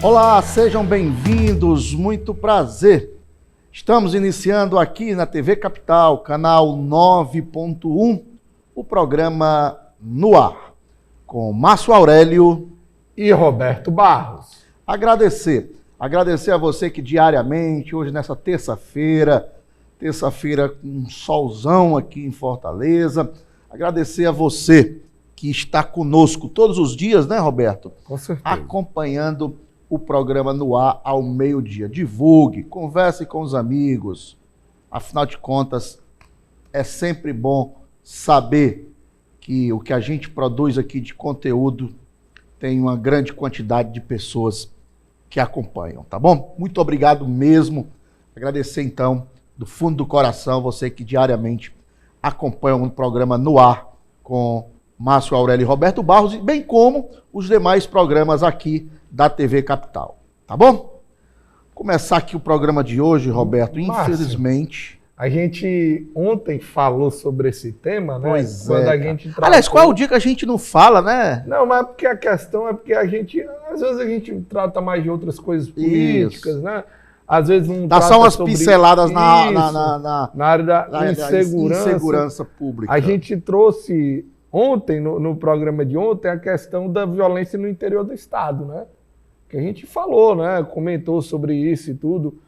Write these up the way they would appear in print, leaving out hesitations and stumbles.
Olá, sejam bem-vindos, muito prazer. Estamos iniciando aqui na TV Capital, canal 9.1, o programa No Ar, com Márcio Aurélio e Roberto Barros. Agradecer a você que diariamente, hoje nessa terça-feira com um solzão aqui em Fortaleza, agradecer a você que está conosco todos os dias, né, Roberto? Com certeza. Acompanhando o programa No Ar ao meio-dia. Divulgue, converse com os amigos. Afinal de contas, é sempre bom saber que o que a gente produz aqui de conteúdo tem uma grande quantidade de pessoas que acompanham, tá bom? Muito obrigado mesmo. Agradecer, então, do fundo do coração, você que diariamente acompanha o programa No Ar com Márcio Aurélio e Roberto Barros, bem como os demais programas aqui da TV Capital, tá bom? Começar aqui o programa de hoje, Roberto, Márcio, infelizmente... A gente ontem falou sobre esse tema, né? Pois quando é, a gente tratou... Aliás, qual é o dia que a gente não fala, né? Não, mas porque a questão é porque a gente, às vezes a gente trata mais de outras coisas políticas, né? Às vezes não dá trata só umas sobre pinceladas isso, na área da insegurança pública. A gente trouxe ontem, no programa de ontem, a questão da violência no interior do estado, né? Que a gente falou, né? Comentou sobre isso e tudo.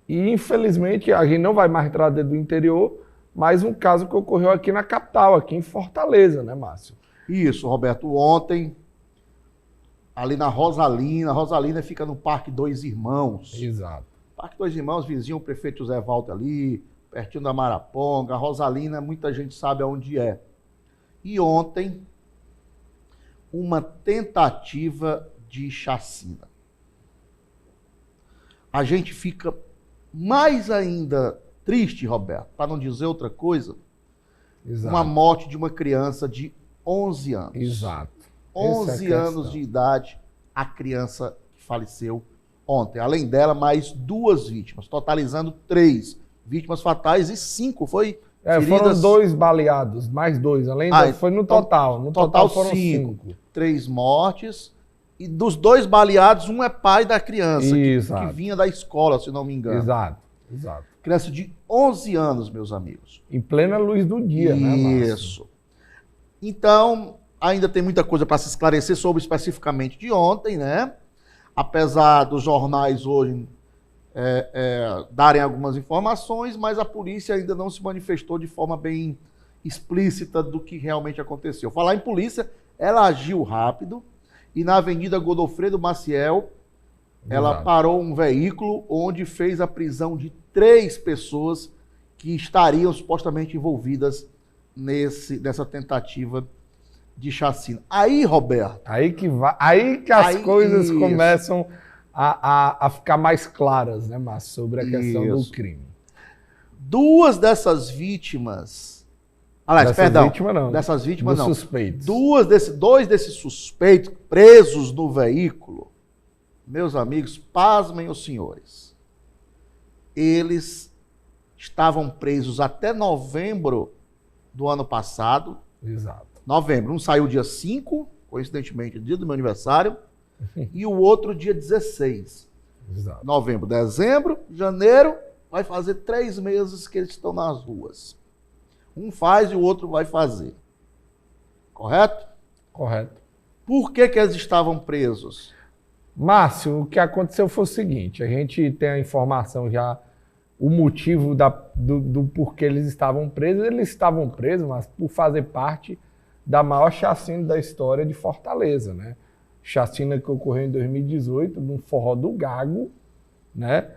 E, infelizmente, a gente não vai mais trazer do interior, mas um caso que ocorreu aqui na capital, aqui em Fortaleza, né, Márcio? Isso, Roberto. Ontem, ali na Rosalina. Rosalina fica no Parque Dois Irmãos. Exato. Parque Dois Irmãos, vizinho o prefeito José Walter ali, pertinho da Maraponga. Rosalina, muita gente sabe aonde é. E ontem, uma tentativa de chacina. A gente fica mais ainda triste, Roberto, para não dizer outra coisa, Exato. Uma morte de uma criança de 11 anos. Exato. 11 anos de idade, a criança que faleceu ontem. Além dela, mais 2 vítimas, totalizando 3 vítimas fatais e 5 foi feridas. Foram 2 baleados, mais 2, foi no total. No total foram 5. 3 mortes. E dos 2 baleados, um é pai da criança, que vinha da escola, se não me engano. Exato. Criança de 11 anos, meus amigos. Em plena luz do dia, né, Márcio? Isso. Então, ainda tem muita coisa para se esclarecer sobre especificamente de ontem, né? Apesar dos jornais hoje darem algumas informações, mas a polícia ainda não se manifestou de forma bem explícita do que realmente aconteceu. Falar em polícia, ela agiu rápido, e na Avenida Godofredo Maciel, ela parou um veículo onde fez a prisão de 3 pessoas que estariam supostamente envolvidas nessa tentativa de chacina. Aí, Roberto... Aí que as coisas começam a ficar mais claras, né, Márcio, sobre a questão do crime. 2 dessas vítimas... Dessas vítimas não. Suspeitos. 2 desses suspeitos presos no veículo, meus amigos, pasmem os senhores. Eles estavam presos até novembro do ano passado. Exato. Novembro. Um saiu dia 5, coincidentemente, dia do meu aniversário, e o outro dia 16. Exato. Novembro, dezembro, janeiro, vai fazer 3 meses que eles estão nas ruas. Um faz e o outro vai fazer. Correto? Correto. Por que eles estavam presos? Márcio, o que aconteceu foi o seguinte, a gente tem a informação já, o motivo do porquê eles estavam presos, mas por fazer parte da maior chacina da história de Fortaleza, né? Chacina que ocorreu em 2018, no Forró do Gago, né?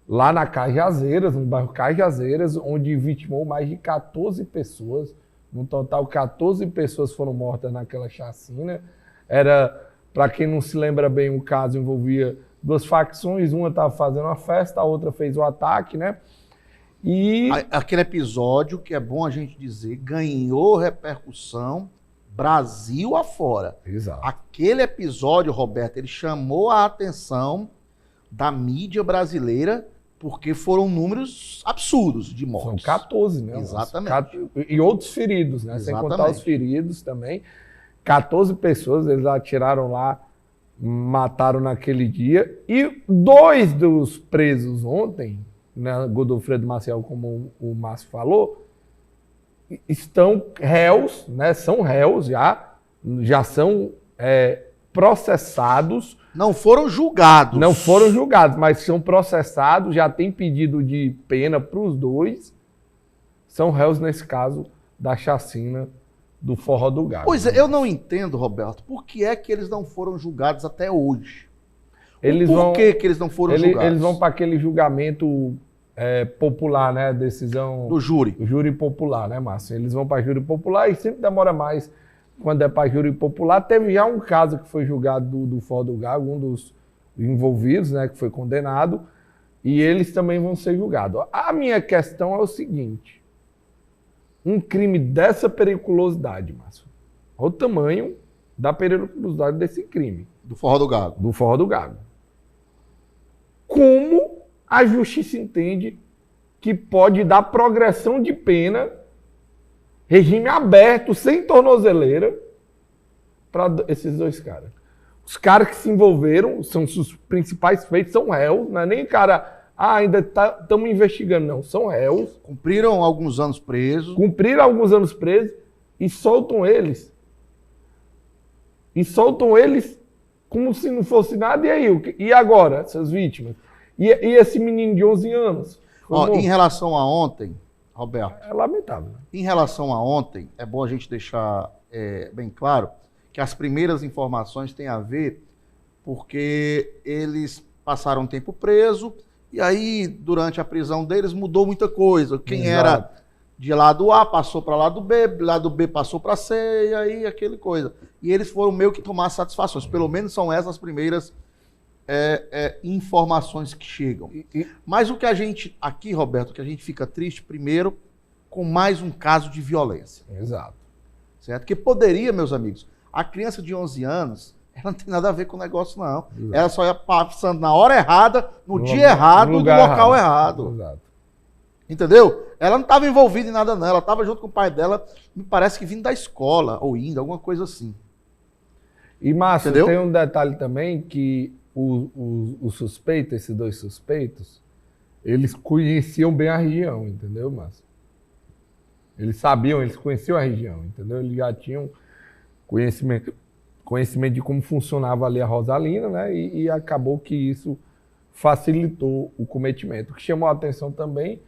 Lá na Cajazeiras, no bairro Cajazeiras, onde vitimou mais de 14 pessoas. No total, 14 pessoas foram mortas naquela chacina. Para quem não se lembra bem, o caso envolvia 2 facções. Uma estava fazendo uma festa, a outra fez o ataque, né? E aquele episódio, que é bom a gente dizer, ganhou repercussão Brasil afora. Exato. Aquele episódio, Roberto, ele chamou a atenção da mídia brasileira, porque foram números absurdos de mortes. São 14, né? Exatamente. E outros feridos, né? Exatamente. Sem contar os feridos também. 14 pessoas, eles atiraram lá mataram naquele dia. E 2 dos presos ontem, né, Godofredo Maciel, como o Márcio falou, estão réus, né, são réus já são processados. Não foram julgados. Não foram julgados, mas são processados, já tem pedido de pena para os 2. São réus nesse caso da chacina do Forró do Gado. Pois é, eu não entendo, Roberto, por que é que eles não foram julgados até hoje? Por que eles não foram julgados? Eles vão para aquele julgamento popular, né? Decisão... Do júri. O júri popular, né, Márcio? Eles vão para júri popular e sempre demora mais quando é para júri popular. Teve já um caso que foi julgado do Forró do Gado, um dos envolvidos, né, que foi condenado, e eles também vão ser julgados. A minha questão é o seguinte: um crime dessa periculosidade, Márcio, olha o tamanho da periculosidade desse crime. Do Forró do Gado. Do Forró do Gado. Como a justiça entende que pode dar progressão de pena, regime aberto, sem tornozeleira, para esses 2 caras? Os caras que se envolveram, são os principais feitos, são réus, não é nem cara, ainda estamos investigando, não, são réus. Cumpriram alguns anos presos. Cumpriram alguns anos presos e soltam eles. E soltam eles como se não fosse nada. E aí? E agora, essas vítimas? E esse menino de 11 anos? Em relação a ontem, Roberto... É lamentável. Em relação a ontem, é bom a gente deixar bem claro que as primeiras informações têm a ver porque eles passaram um tempo preso e aí, durante a prisão deles, mudou muita coisa. Quem era de lado A passou para lado B passou para C, e aí aquele coisa. E eles foram meio que tomar satisfações. Pelo menos são essas primeiras informações que chegam. Mas o que a gente, aqui, Roberto, o que a gente fica triste, primeiro, com mais um caso de violência. Exato. Certo? Que poderia, meus amigos, a criança de 11 anos, ela não tem nada a ver com o negócio, não. Exato. Ela só ia passando na hora errada, no dia errado, no local errado. Exato. Entendeu? Ela não estava envolvida em nada, não. Ela estava junto com o pai dela, me parece que vindo da escola, ou indo, alguma coisa assim. E, Márcio, tem um detalhe também que o suspeito, esses 2 suspeitos, eles conheciam bem a região, entendeu, Márcio? Eles sabiam, eles conheciam a região, entendeu? Eles já tinham conhecimento de como funcionava ali a Rosalina, né? E acabou que isso facilitou o cometimento. O que chamou a atenção também,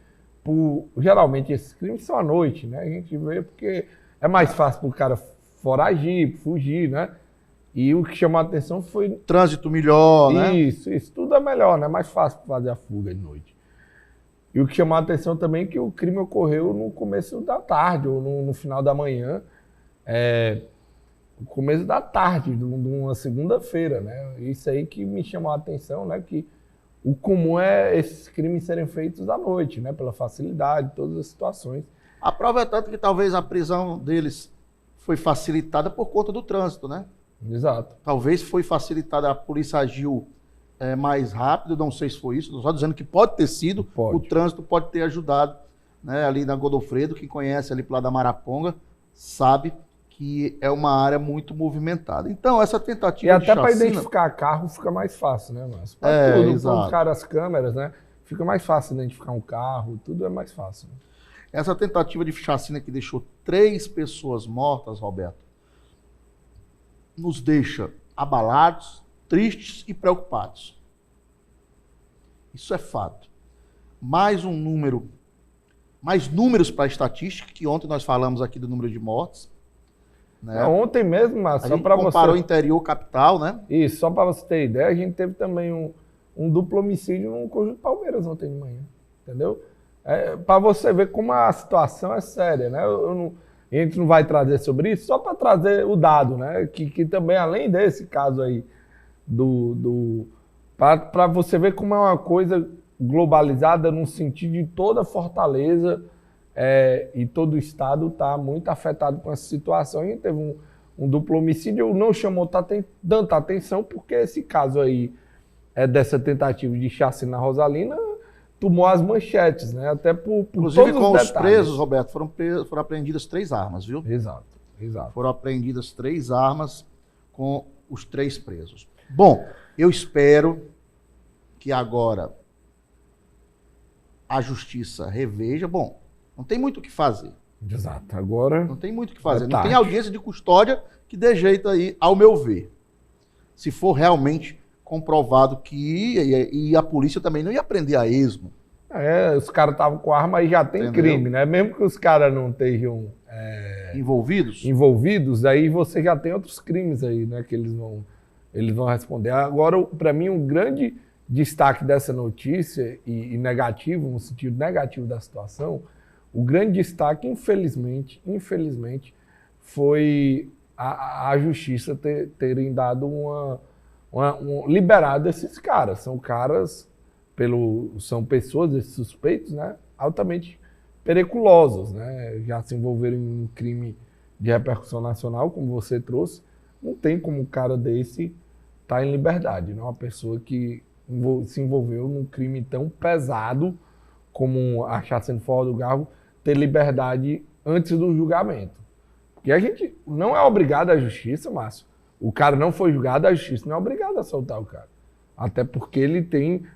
geralmente esses crimes são à noite, né? A gente vê porque é mais fácil para o cara foragir, fugir, né? E o que chamou a atenção foi... Trânsito melhor, né? Isso, tudo é melhor, né? É mais fácil fazer a fuga de noite. E o que chamou a atenção também é que o crime ocorreu no começo da tarde, ou no final da manhã, no começo da tarde, de uma segunda-feira, né? Isso aí que me chamou a atenção, né? Que o comum é esses crimes serem feitos à noite, né? Pela facilidade, todas as situações. A prova é tanto que talvez a prisão deles foi facilitada por conta do trânsito, né? Exato. Talvez foi facilitada, a polícia agiu mais rápido, não sei se foi isso, estou só dizendo que pode ter sido, o trânsito pode ter ajudado, né, ali na Godofredo. Quem conhece ali pro lado da Maraponga sabe que é uma área muito movimentada. Então, essa tentativa de chacina... E até para identificar carro fica mais fácil, né, Márcio? Para tudo, para os caras, as câmeras, né? Fica mais fácil identificar um carro, tudo é mais fácil. Né? Essa tentativa de chacina que deixou 3 pessoas mortas, Roberto, nos deixa abalados, tristes e preocupados. Isso é fato. Mais números para a estatística, que ontem nós falamos aqui do número de mortes. Né? Ontem mesmo, Márcio, só para você... comparou interior capital, né? Isso, só para você ter ideia, a gente teve também um duplo homicídio no Conjunto Palmeiras ontem de manhã, entendeu? Para você ver como a situação é séria, né? A gente não vai trazer sobre isso, só para trazer o dado, né? Que também, além desse caso aí, para você ver como é uma coisa globalizada no sentido de toda Fortaleza e todo o estado está muito afetado com essa situação. A gente teve um duplo homicídio, não chamou tanta atenção porque esse caso aí dessa tentativa de chacina na Rosalina tomou as manchetes, né? Até por inclusive todos com os detalhes. Presos, Roberto, foram apreendidas 3 armas, viu? Exato. Foram apreendidas 3 armas com os 3 presos. Bom, eu espero que agora a justiça reveja. Bom, não tem muito o que fazer. Exato. Agora. Não tem muito o que fazer. É Não tem tarde. audiência de custódia que dê jeito aí, ao meu ver. Se for realmente comprovado que e a polícia também não ia prender a esmo. Os caras estavam com arma e já tem Entendeu? crime, né? Mesmo que os caras não estejam Envolvidos? aí você já tem outros crimes aí, né? Que eles vão responder. Agora, para mim, um grande destaque dessa notícia, e negativo, no sentido negativo da situação, o grande destaque, infelizmente, foi a justiça terem dado liberado esses caras. São caras, são pessoas, esses suspeitos, né, altamente periculosos, né? Já se envolveram em um crime de repercussão nacional, como você trouxe. Não tem como um cara desse estar em liberdade, né? Uma pessoa que se envolveu num crime tão pesado como a chacina do Forró do Garro, ter liberdade antes do julgamento. Porque a gente não é obrigado à justiça, Márcio. O cara não foi julgado, a justiça não é obrigada a soltar o cara. Até porque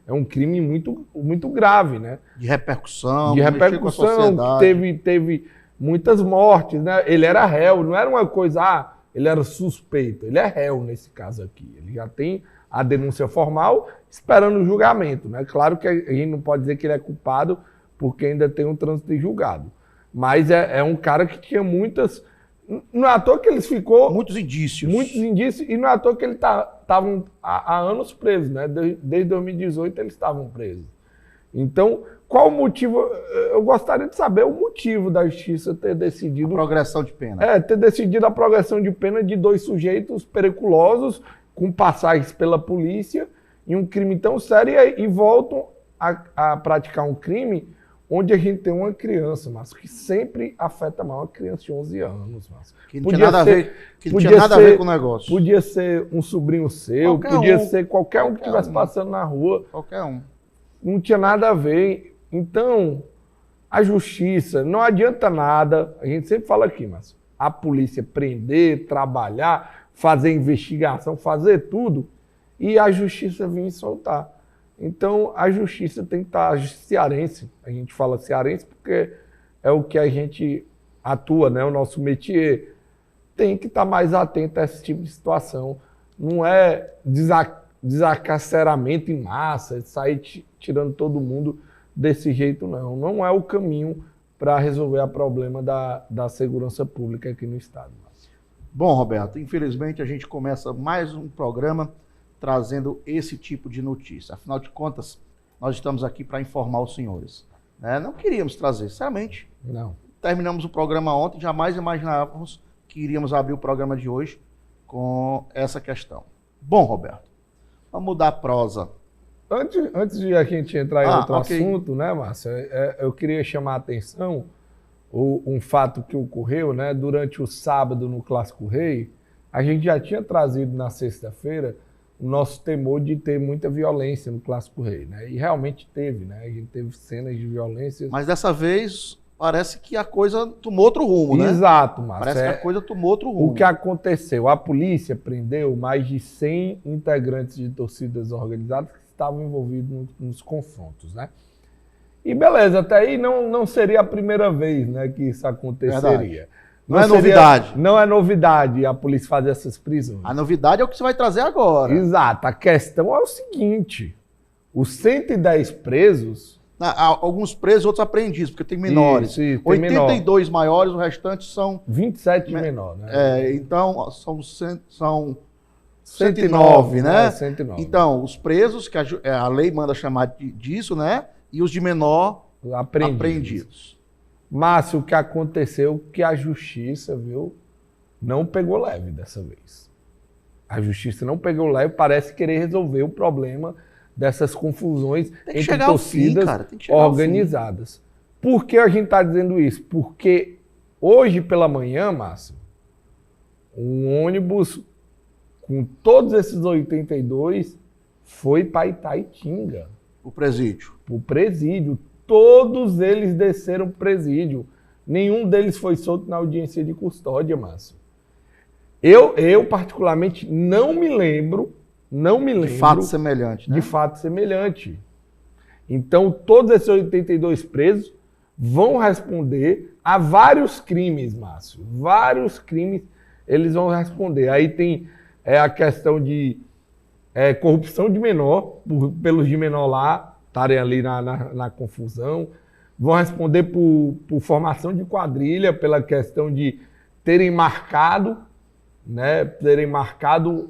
é um crime muito, muito grave, né? De repercussão, De mexer com a repercussão, sociedade. que teve muitas mortes, né? Ele era réu, não era uma coisa, ele era suspeito. Ele é réu nesse caso aqui. Ele já tem a denúncia formal esperando o julgamento, né? Claro que a gente não pode dizer que ele é culpado porque ainda tem um trânsito de julgado. Mas é um cara que tinha muitas... Não é à toa que eles ficou... Muitos indícios. E não é à toa que eles estavam há anos presos, né? Desde 2018 eles estavam presos. Então, qual o motivo? Eu gostaria de saber o motivo da justiça ter decidido... Progressão de pena. Ter decidido a progressão de pena de 2 sujeitos periculosos, com passagens pela polícia, em um crime tão sério, e voltam a praticar um crime onde a gente tem uma criança, Márcio, que sempre afeta mal uma criança de 11 anos, Márcio. Que não tinha nada a ver com o negócio. Podia ser um sobrinho seu, podia ser qualquer um que estivesse passando na rua. Qualquer um. Não tinha nada a ver. Então, a justiça, não adianta nada, a gente sempre fala aqui, Márcio, a polícia prender, trabalhar, fazer investigação, fazer tudo, e a justiça vir soltar. Então, a justiça tem que estar cearense. A gente fala cearense porque é o que a gente atua, né? O nosso métier tem que estar mais atento a esse tipo de situação. Não é desacarceramento em massa, sair tirando todo mundo desse jeito, não. Não é o caminho para resolver o problema da segurança pública aqui no estado. Bom, Roberto, infelizmente a gente começa mais um programa trazendo esse tipo de notícia. Afinal de contas, nós estamos aqui para informar os senhores. Né? Não queríamos trazer, sinceramente. Não. Terminamos o programa ontem, jamais imaginávamos que iríamos abrir o programa de hoje com essa questão. Bom, Roberto, vamos mudar a prosa. Antes de a gente entrar em outro assunto, né, Márcio, eu queria chamar a atenção um fato que ocorreu, né, durante o sábado no Clássico Rei. A gente já tinha trazido na sexta-feira o nosso temor de ter muita violência no Clássico Rei, né? E realmente teve, né? A gente teve cenas de violência. Mas dessa vez parece que a coisa tomou outro rumo, né? Exato, Márcio. Parece que a coisa tomou outro rumo. O que aconteceu? A polícia prendeu mais de 100 integrantes de torcidas organizadas que estavam envolvidos nos confrontos, né? E beleza, até aí não seria a primeira vez, né, que isso aconteceria. Verdade. Não é novidade. Não é novidade a polícia fazer essas prisões. A novidade é o que você vai trazer agora. Exato. A questão é o seguinte, os 110 presos... Alguns presos, outros apreendidos, porque tem menores. Isso, tem 82 maiores, o restante são... 27 menores, né? Então, são 109, né? 109. Então, os presos, que a lei manda chamar disso, né? E os de menor apreendidos. Márcio, o que aconteceu que a justiça, viu, não pegou leve dessa vez. A justiça não pegou leve, parece querer resolver o problema dessas confusões entre torcidas organizadas. Por que a gente está dizendo isso? Porque hoje pela manhã, Márcio, um ônibus com todos esses 82 foi para Itaitinga. O presídio. O presídio. Todos eles desceram o presídio. Nenhum deles foi solto na audiência de custódia, Márcio. Eu particularmente, não me lembro Não me lembro. De fato semelhante, né? De fato semelhante. Então, todos esses 82 presos vão responder a vários crimes, Márcio. Vários crimes eles vão responder. Aí tem a questão de corrupção de menor, pelos de menor lá estarem ali na confusão. Vão responder por formação de quadrilha, pela questão de terem marcado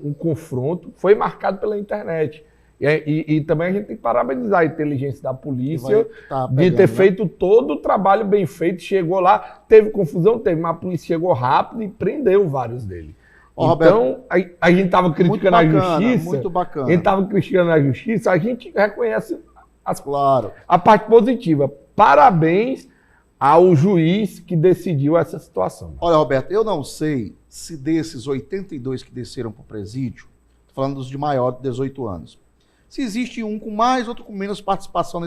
um confronto. Foi marcado pela internet. E também a gente tem que parabenizar a inteligência da polícia de ter feito todo o trabalho bem feito. Chegou lá, teve confusão, mas a polícia chegou rápido e prendeu vários deles. Então, Roberto, a gente estava criticando a justiça. Muito bacana. A gente estava criticando a justiça, a gente reconhece claro, a parte positiva. Parabéns ao juiz que decidiu essa situação. Olha, Roberto, eu não sei se desses 82 que desceram para o presídio, tô falando dos de maior de 18 anos, se existe um com mais, outro com menos participação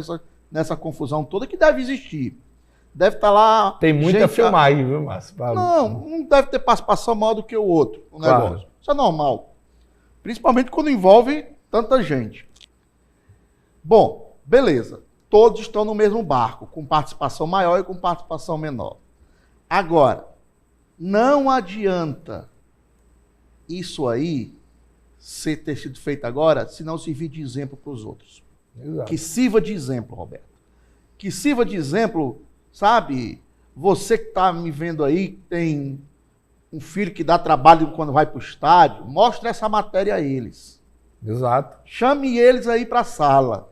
nessa confusão toda, que deve existir. Deve estar lá... Tem muita filmagem, viu, Márcio? Não deve ter participação maior do que o outro, o negócio. Isso é normal. Principalmente quando envolve tanta gente. Bom, beleza. Todos estão no mesmo barco, com participação maior e com participação menor. Agora, não adianta isso aí ter sido feito agora, se não servir de exemplo para os outros. Exato. Que sirva de exemplo, Roberto. Que sirva de exemplo, sabe? Você que está me vendo aí, tem um filho que dá trabalho quando vai para o estádio, mostre essa matéria a eles. Exato. Chame eles aí para a sala.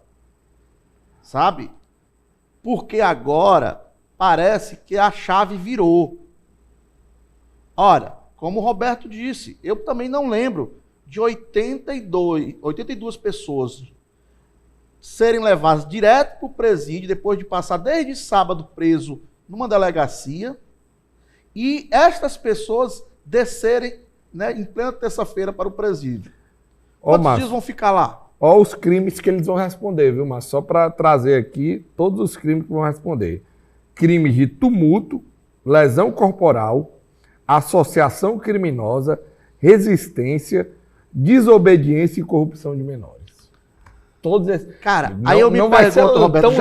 Sabe? Porque agora parece que a chave virou. Olha, como o Roberto disse, eu também não lembro de 82 pessoas serem levadas direto para o presídio, depois de passar desde sábado preso numa delegacia, e estas pessoas descerem, né, em plena terça-feira para o presídio. Quantos dias vão ficar lá? Olha os crimes que eles vão responder, viu, mas só para trazer aqui todos os crimes que vão responder. Crimes de tumulto, lesão corporal, associação criminosa, resistência, desobediência e corrupção de menores. Todos esses... Cara, aí eu me pergunto, Roberto,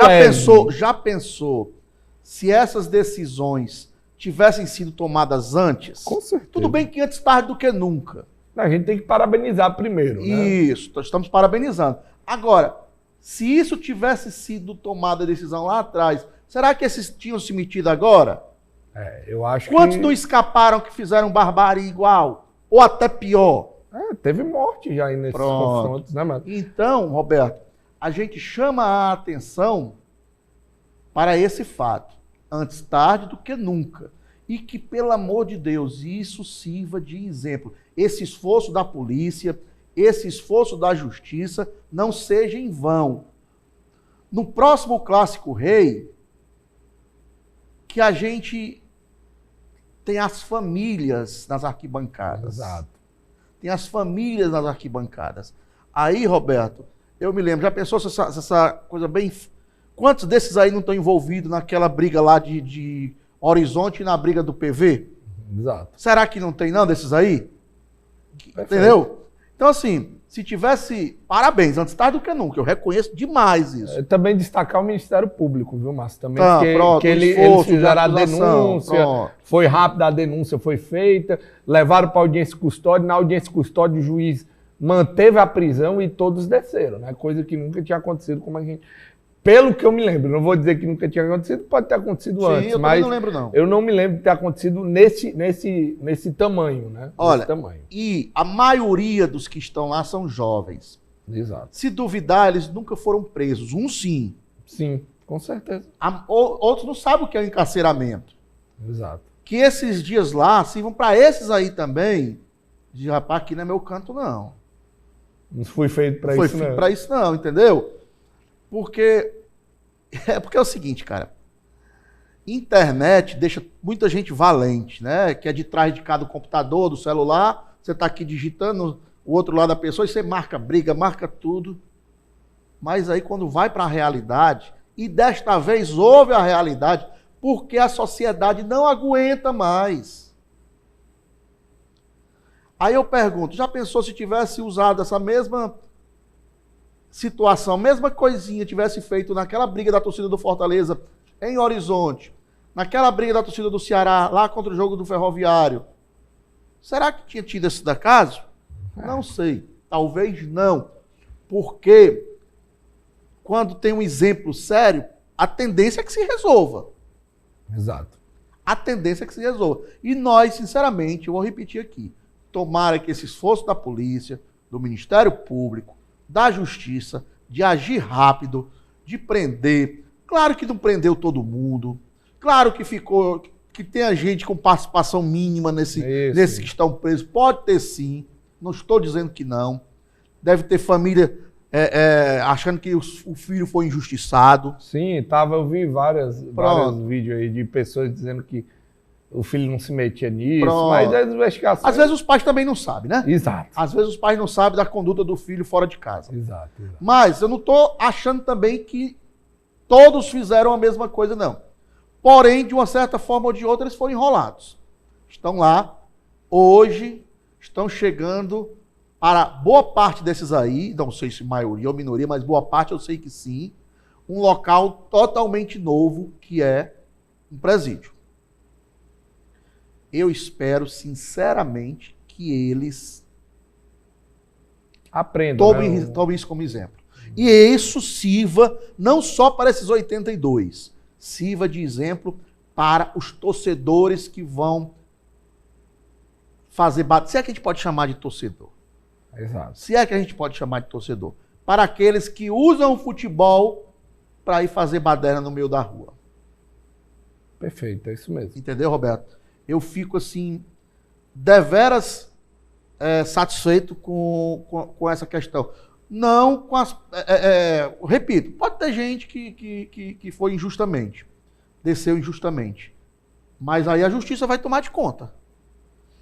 já pensou se essas decisões tivessem sido tomadas antes? Com certeza. Tudo bem que antes tarde do que nunca. A gente tem que parabenizar primeiro, né? Isso, estamos parabenizando. Agora, se isso tivesse sido tomada a decisão lá atrás, será que esses tinham se metido agora? Eu acho Quantos não escaparam que fizeram barbárie igual? Ou até pior? Teve morte já aí nesses confrontos, né, mano? Então, Roberto, a gente chama a atenção para esse fato. Antes tarde do que nunca. E que, pelo amor de Deus, isso sirva de exemplo. Esse esforço da polícia, esse esforço da justiça não seja em vão. No próximo Clássico Rei, que a gente tem as famílias nas arquibancadas. Exato. Tem as famílias nas arquibancadas. Aí, Roberto, eu me lembro, já pensou se essa coisa bem... Quantos desses aí não estão envolvidos naquela briga lá de Horizonte e na briga do PV? Exato. Será que não tem não desses aí? Perfeito. Entendeu? Então, assim, se tivesse... Parabéns, antes tarde do que nunca. Eu reconheço demais isso. Também destacar o Ministério Público, viu, Márcio? Também pronto, que eles fizeram a denúncia, pronto. Foi rápida a denúncia, foi feita, levaram para a audiência custódia, na audiência custódia o juiz manteve a prisão e todos desceram, né? Coisa que nunca tinha acontecido, como a gente... Pelo que eu me lembro, não vou dizer que nunca tinha acontecido, pode ter acontecido antes, mas não lembro, não. Eu não me lembro de ter acontecido nesse tamanho, né? Olha, nesse tamanho. E a maioria dos que estão lá são jovens. Exato. Se duvidar, eles nunca foram presos. Um sim. Sim, com certeza. Outros não sabem o que é o encarceramento. Exato. Que esses dias lá sirvam para esses aí também. De rapaz, aqui não é meu canto, não. Não foi feito para isso, não. Foi feito para isso, não, entendeu? Porque é o seguinte, cara. Internet deixa muita gente valente, né? Que é de trás de cada computador, do celular. Você está aqui digitando o outro lado da pessoa e você marca briga, marca tudo. Mas aí quando vai para a realidade, e desta vez houve a realidade, porque a sociedade não aguenta mais. Aí eu pergunto, já pensou se tivesse usado essa mesma situação, mesma coisinha tivesse feito naquela briga da torcida do Fortaleza em Horizonte, naquela briga da torcida do Ceará lá contra o jogo do Ferroviário, será que tinha tido esse caso? Não sei, talvez não, porque quando tem um exemplo sério, a tendência é que se resolva. Exato. A tendência é que se resolva. E nós, sinceramente, eu vou repetir aqui, tomara que esse esforço da polícia, do Ministério Público, da Justiça, de agir rápido, de prender. Claro que não prendeu todo mundo. Claro que tem a gente com participação mínima nesses que estão presos. Pode ter sim. Não estou dizendo que não. Deve ter família achando que o filho foi injustiçado. Sim, eu vi vários vídeos aí de pessoas dizendo que o filho não se metia nisso, mas as investigações... Às vezes os pais também não sabem, né? Exato. Às vezes os pais não sabem da conduta do filho fora de casa. Exato. Mas eu não estou achando também que todos fizeram a mesma coisa, não. Porém, de uma certa forma ou de outra, eles foram enrolados. Estão lá, hoje, estão chegando para boa parte desses aí, não sei se maioria ou minoria, mas boa parte eu sei que sim, um local totalmente novo, que é um presídio. Eu espero, sinceramente, que eles aprendam, tomem isso como exemplo. E isso sirva não só para esses 82, sirva de exemplo para os torcedores que vão fazer... Se é que a gente pode chamar de torcedor. Exato. Se é que a gente pode chamar de torcedor. Para aqueles que usam o futebol para ir fazer baderna no meio da rua. Perfeito, é isso mesmo. Entendeu, Roberto? Eu fico, assim, deveras satisfeito com essa questão. Não com as... repito, pode ter gente que foi injustamente, desceu injustamente. Mas aí a justiça vai tomar de conta.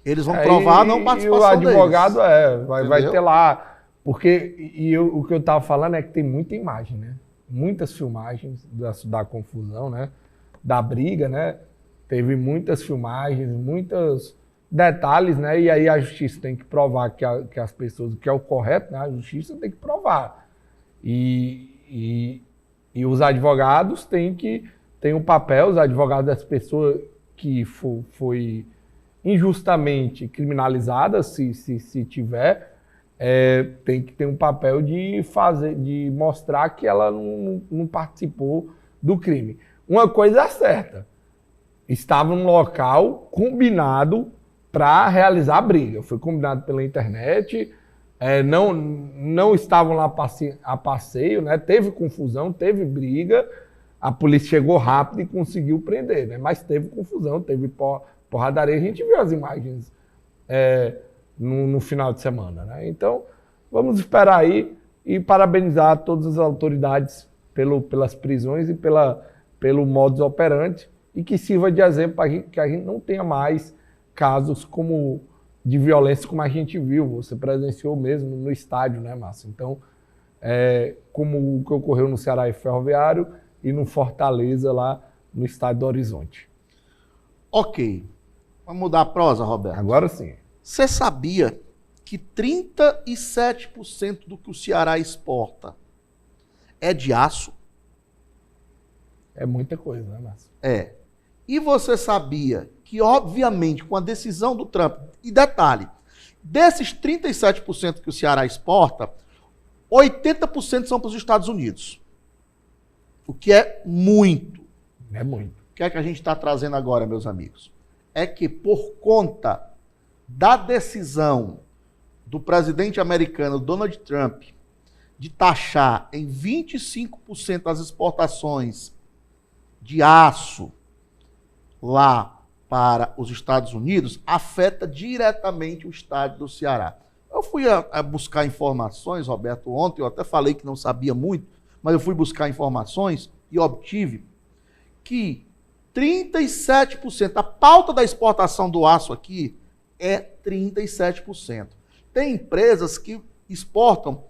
Eles vão provar a não participação deles. E o advogado vai ter lá... Porque o que eu estava falando é que tem muita imagem, né? Muitas filmagens da confusão, né? Da briga, né? Teve muitas filmagens, muitos detalhes, né? E aí a justiça tem que provar que as pessoas, que é o correto, né? A justiça tem que provar. E os advogados têm o papel, os advogados das pessoas que foi injustamente criminalizada, se tiver, tem que ter um papel de mostrar que ela não participou do crime. Uma coisa é certa. Estava num local combinado para realizar a briga. Foi combinado pela internet, não estavam lá a passeio, né? Teve confusão, teve briga, a polícia chegou rápido e conseguiu prender, né? Mas teve confusão, teve porradaria, a gente viu as imagens no final de semana, né? Então, vamos esperar aí e parabenizar todas as autoridades pelas prisões e pelo modus operandi, e que sirva de exemplo para que a gente não tenha mais casos de violência como a gente viu. Você presenciou mesmo no estádio, né, Márcio? Então, como o que ocorreu no Ceará e Ferroviário e no Fortaleza, lá no estádio do Horizonte. Ok. Vamos mudar a prosa, Roberto? Agora sim. Você sabia que 37% do que o Ceará exporta é de aço? É muita coisa, né, Márcio? E você sabia que, obviamente, com a decisão do Trump, e detalhe, desses 37% que o Ceará exporta, 80% são para os Estados Unidos. O que é muito. É muito. O que é que a gente está trazendo agora, meus amigos? É que por conta da decisão do presidente americano Donald Trump de taxar em 25% as exportações de aço lá para os Estados Unidos, afeta diretamente o estado do Ceará. Eu fui a buscar informações, Roberto, ontem, eu até falei que não sabia muito, mas eu fui buscar informações e obtive que 37%, a pauta da exportação do aço aqui é 37%. Tem empresas que exportam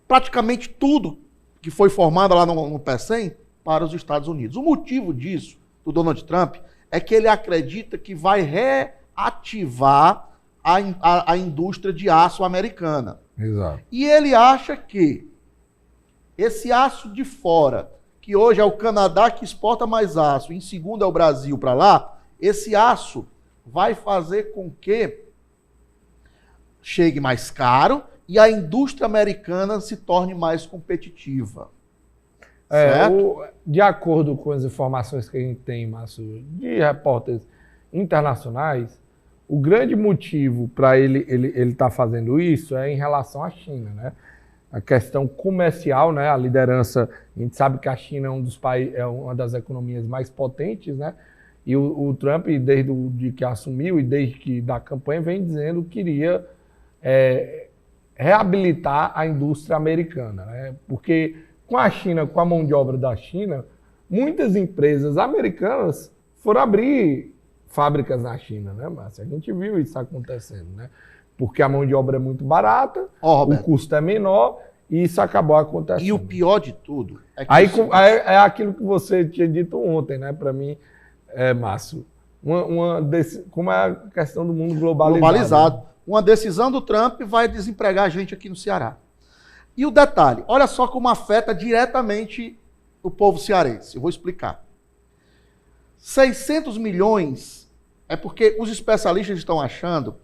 praticamente tudo que foi formado lá no PECEM para os Estados Unidos. O motivo disso, do Donald Trump, é que ele acredita que vai reativar a indústria de aço americana. Exato. E ele acha que esse aço de fora, que hoje é o Canadá que exporta mais aço, em segundo é o Brasil para lá, esse aço vai fazer com que chegue mais caro e a indústria americana se torne mais competitiva. De acordo com as informações que a gente tem, Márcio, de repórteres internacionais, o grande motivo para ele estar fazendo isso é em relação à China, né? A questão comercial, né? A liderança, a gente sabe que a China é um dos países, é uma das economias mais potentes, né? E o Trump, desde que assumiu e desde que da campanha, vem dizendo que queria reabilitar a indústria americana, né? Porque com a China, com a mão de obra da China, muitas empresas americanas foram abrir fábricas na China, né, Márcio? A gente viu isso acontecendo, né? Porque a mão de obra é muito barata, o custo é menor e isso acabou acontecendo. E o pior de tudo é que... Aí é aquilo que você tinha dito ontem, né? Para mim, Márcio, como é a questão do mundo globalizado. Né? Uma decisão do Trump vai desempregar a gente aqui no Ceará. E o detalhe, olha só como afeta diretamente o povo cearense. Eu vou explicar. 600 milhões é porque os especialistas estão achando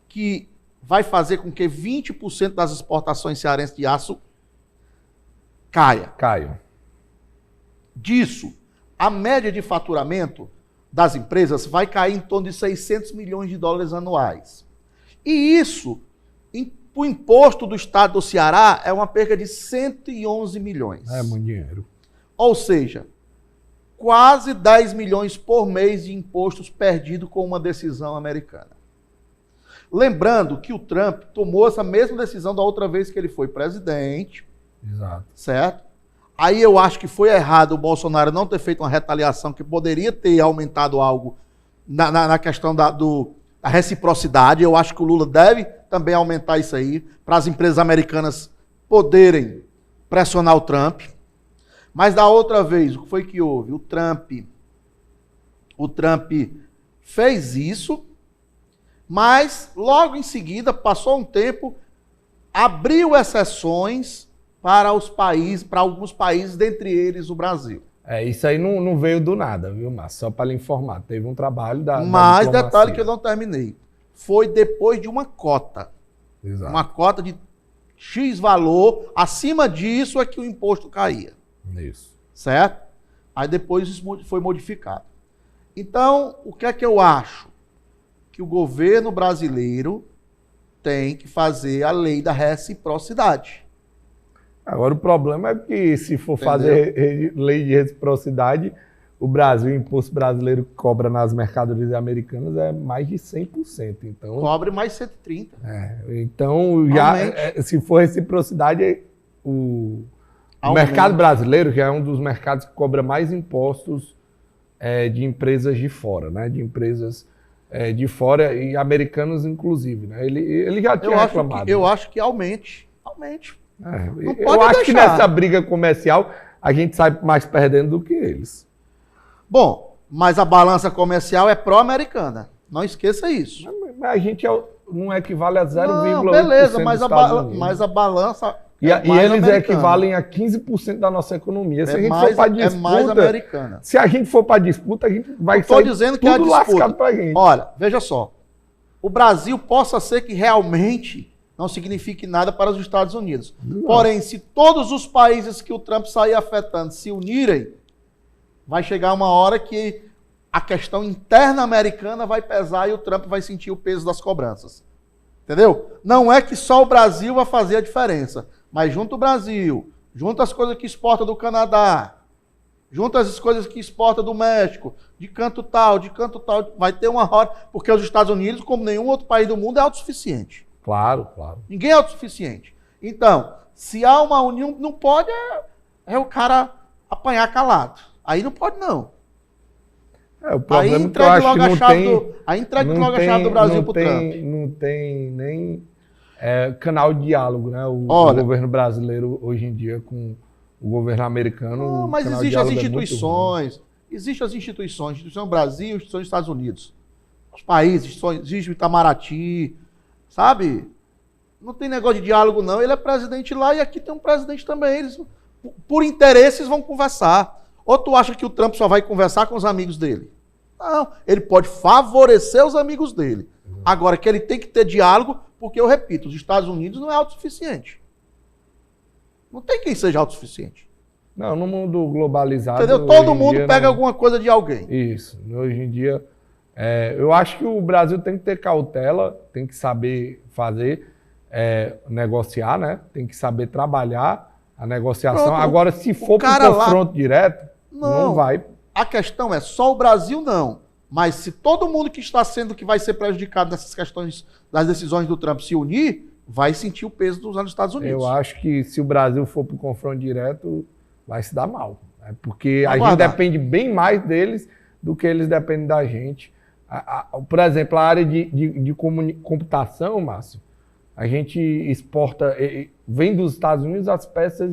que vai fazer com que 20% das exportações cearenses de aço caiam. Disso, a média de faturamento das empresas vai cair em torno de 600 milhões de dólares anuais. E isso, o imposto do estado do Ceará é uma perca de 111 milhões. É muito dinheiro. Ou seja, quase 10 milhões por mês de impostos perdidos com uma decisão americana. Lembrando que o Trump tomou essa mesma decisão da outra vez que ele foi presidente. Exato. Certo? Aí eu acho que foi errado o Bolsonaro não ter feito uma retaliação que poderia ter aumentado algo na questão da reciprocidade. Eu acho que o Lula deve também aumentar isso aí, para as empresas americanas poderem pressionar o Trump. Mas da outra vez, o que foi que houve? O Trump fez isso, mas logo em seguida, passou um tempo, abriu exceções para alguns países, dentre eles o Brasil. Isso aí não veio do nada, viu, Márcio? Só para lhe informar. Teve um trabalho da Mas detalhe que eu não terminei. Foi depois de uma cota. Exato. Uma cota de X valor. Acima disso é que o imposto caía. Isso. Certo? Aí depois isso foi modificado. Então, o que é que eu acho? Que o governo brasileiro tem que fazer a lei da reciprocidade. Agora, o problema é que se for fazer lei de reciprocidade, o imposto brasileiro que cobra nas mercadorias americanas é mais de 100%. Então, cobre mais 130%. Então, se for reciprocidade, o mercado brasileiro, que é um dos mercados que cobra mais impostos de empresas de fora, né? De empresas de fora e americanos, inclusive. Né? Ele já tinha reclamado. Eu acho que aumente. Eu acho que nessa briga comercial a gente sai mais perdendo do que eles. Bom, mas a balança comercial é pró-americana. Não esqueça isso. Mas a gente não equivale a 0,8%. Beleza, mas a balança e eles equivalem a 15% da nossa economia. Se a gente for para disputa, mais americana. Se a gente for para disputa, a gente vai sair dizendo que tudo lascado pra gente. Olha, veja só. O Brasil possa ser que realmente não signifique nada para os Estados Unidos. Não. Porém, se todos os países que o Trump sair afetando se unirem, vai chegar uma hora que a questão interna americana vai pesar e o Trump vai sentir o peso das cobranças. Entendeu? Não é que só o Brasil vai fazer a diferença, mas junto o Brasil, junto as coisas que exporta do Canadá, junto as coisas que exporta do México, de canto tal, vai ter uma hora, porque os Estados Unidos, como nenhum outro país do mundo, é autossuficiente. Claro. Ninguém é autossuficiente. Então, se há uma união, não pode o cara apanhar calado. Aí não pode, não. O problema aí entregue logo a chave do Brasil pro Trump. Não tem nem canal de diálogo, né? O governo brasileiro hoje em dia com o governo americano. Não, mas existem as instituições. Existem as instituições. Instituição do Brasil, instituição dos Estados Unidos. Os países, existe o Itamaraty. sabe? Não tem negócio de diálogo, não. Ele é presidente lá e aqui tem um presidente também. Eles, por interesses, vão conversar. Ou tu acha que o Trump só vai conversar com os amigos dele? Não, ele pode favorecer os amigos dele. Agora, que ele tem que ter diálogo, porque, eu repito, os Estados Unidos não é autossuficiente. Não tem quem seja autossuficiente. Não, no mundo globalizado... Entendeu? Todo mundo pega alguma coisa de alguém. Isso. Hoje em dia, eu acho que o Brasil tem que ter cautela, tem que saber fazer, negociar, né? Tem que saber trabalhar a negociação. Pronto, agora, se for para o confronto direto, não vai... A questão é só o Brasil não. Mas se todo mundo que vai ser prejudicado nessas questões das decisões do Trump se unir, vai sentir o peso dos Estados Unidos. Eu acho que se o Brasil for para o confronto direto, vai se dar mal. Né? Porque a gente depende bem mais deles do que eles dependem da gente. Por exemplo, a área de computação, Márcio, a gente exporta, vem dos Estados Unidos as peças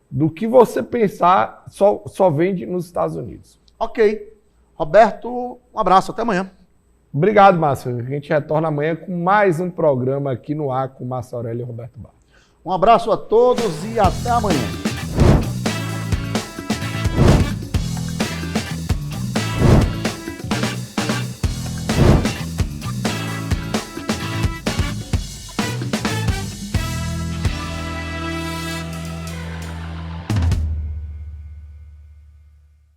do que você pensar, só vende nos Estados Unidos. Ok. Roberto, um abraço, até amanhã. Obrigado, Márcio. A gente retorna amanhã com mais um programa aqui no ar com Márcio Aurélio e Roberto Barros. Um abraço a todos e até amanhã.